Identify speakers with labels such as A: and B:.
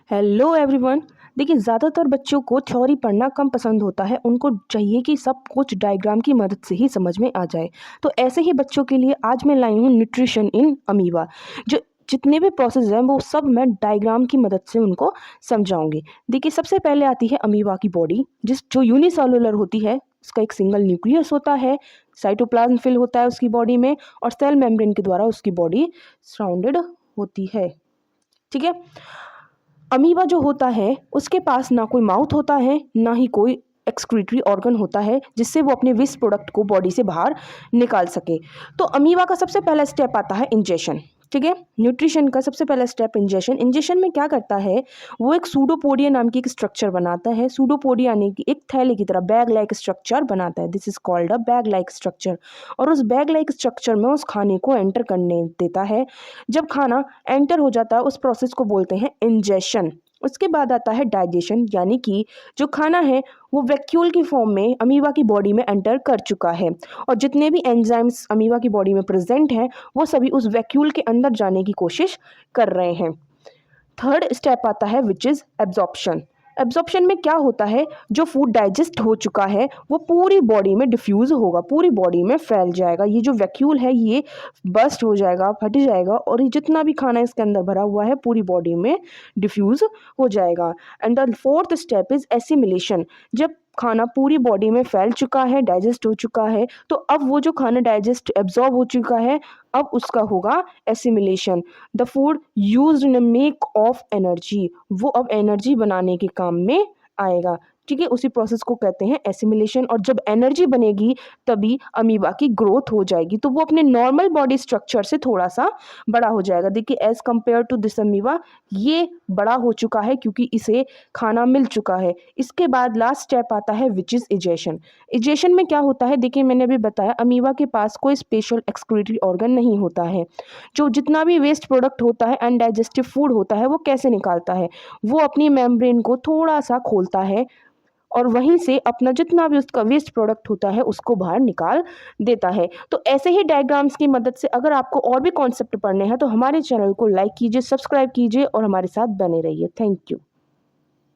A: Hello everyone. देखिए, ज़्यादातर बच्चों को थ्योरी पढ़ना कम पसंद होता है। उनको चाहिए कि सब कुछ डायग्राम की मदद से ही समझ में आ जाए। तो ऐसे ही बच्चों के लिए आज मैं लाई हूँ न्यूट्रिशन इन अमीबा। जो जितने भी प्रोसेस हैं वो सब मैं डायग्राम की मदद से उनको समझाऊंगी। देखिए, सबसे पहले आती है अमीबा की बॉडी, जो यूनिसेलुलर होती है। उसका एक सिंगल न्यूक्लियस होता है, साइटोप्लाज्म फिल होता है उसकी बॉडी में, और सेल मेम्ब्रेन के द्वारा उसकी बॉडी सराउंडेड होती है। ठीक है। अमीबा जो होता है उसके पास ना कोई माउथ होता है, ना ही कोई एक्सक्रीटरी ऑर्गन होता है जिससे वो अपने वेस्ट प्रोडक्ट को बॉडी से बाहर निकाल सके। तो अमीबा का सबसे पहला स्टेप आता है इंजेशन। ठीक है। न्यूट्रिशन का सबसे पहला स्टेप इंजेशन। इंजेशन में क्या करता है, वो एक सूडोपोडिया नाम की एक स्ट्रक्चर बनाता है। सूडोपोडिया यानी कि एक थैले की तरह बैग लाइक स्ट्रक्चर बनाता है। This is called a bag like structure. और उस बैग लाइक स्ट्रक्चर में उस खाने को एंटर करने देता है। जब खाना एंटर हो जाता है उस प्रोसेस को बोलते हैं इंजेशन। उसके बाद आता है डाइजेशन, यानी कि जो खाना है वो वैक्यूल की फॉर्म में अमीबा की बॉडी में एंटर कर चुका है, और जितने भी एंजाइम्स अमीबा की बॉडी में प्रेजेंट हैं वो सभी उस वैक्यूल के अंदर जाने की कोशिश कर रहे हैं। थर्ड स्टेप आता है विच इज़ एब्जॉर्प्शन। एब्जॉर्प्शन में क्या होता है, जो फूड डाइजेस्ट हो चुका है वो पूरी बॉडी में डिफ्यूज़ होगा, पूरी बॉडी में फैल जाएगा। ये जो वैक्यूल है ये बस्ट हो जाएगा, फट जाएगा, और ये जितना भी खाना इसके अंदर भरा हुआ है पूरी बॉडी में डिफ्यूज़ हो जाएगा। And the fourth step is assimilation. जब खाना पूरी बॉडी में फैल चुका है, डाइजेस्ट हो चुका है, तो अब वो जो खाना डाइजेस्ट एब्जॉर्ब हो चुका है अब उसका होगा assimilation. The food used in make of energy, वो अब एनर्जी बनाने के काम में आएगा। ठीक है, उसी प्रोसेस को कहते हैं एसिमिलेशन। और जब एनर्जी बनेगी तभी अमीबा की ग्रोथ हो जाएगी, तो वो अपने नॉर्मल बॉडी स्ट्रक्चर से थोड़ा सा बड़ा हो जाएगा। देखिए, as compare to this amoeba ये बड़ा हो चुका है क्योंकि इसे खाना मिल चुका है। इसके बाद लास्ट स्टेप आता है विच इज इजेशन। इजेशन में क्या होता है, देखिए मैंने अभी बताया अमीबा के पास कोई स्पेशल एक्सक्रीटरी ऑर्गन नहीं होता है। जो जितना भी वेस्ट प्रोडक्ट होता है, अनडाइजेस्टिव फूड होता है, वो कैसे निकालता है, वो अपनी मेम्ब्रेन को थोड़ा सा खोलता है और वहीं से अपना जितना भी उसका वेस्ट प्रोडक्ट होता है उसको बाहर निकाल देता है। तो ऐसे ही डायग्राम्स की मदद से अगर आपको और भी कॉन्सेप्ट पढ़ने हैं तो हमारे चैनल को लाइक कीजिए, सब्सक्राइब कीजिए और हमारे साथ बने रहिए। Thank you.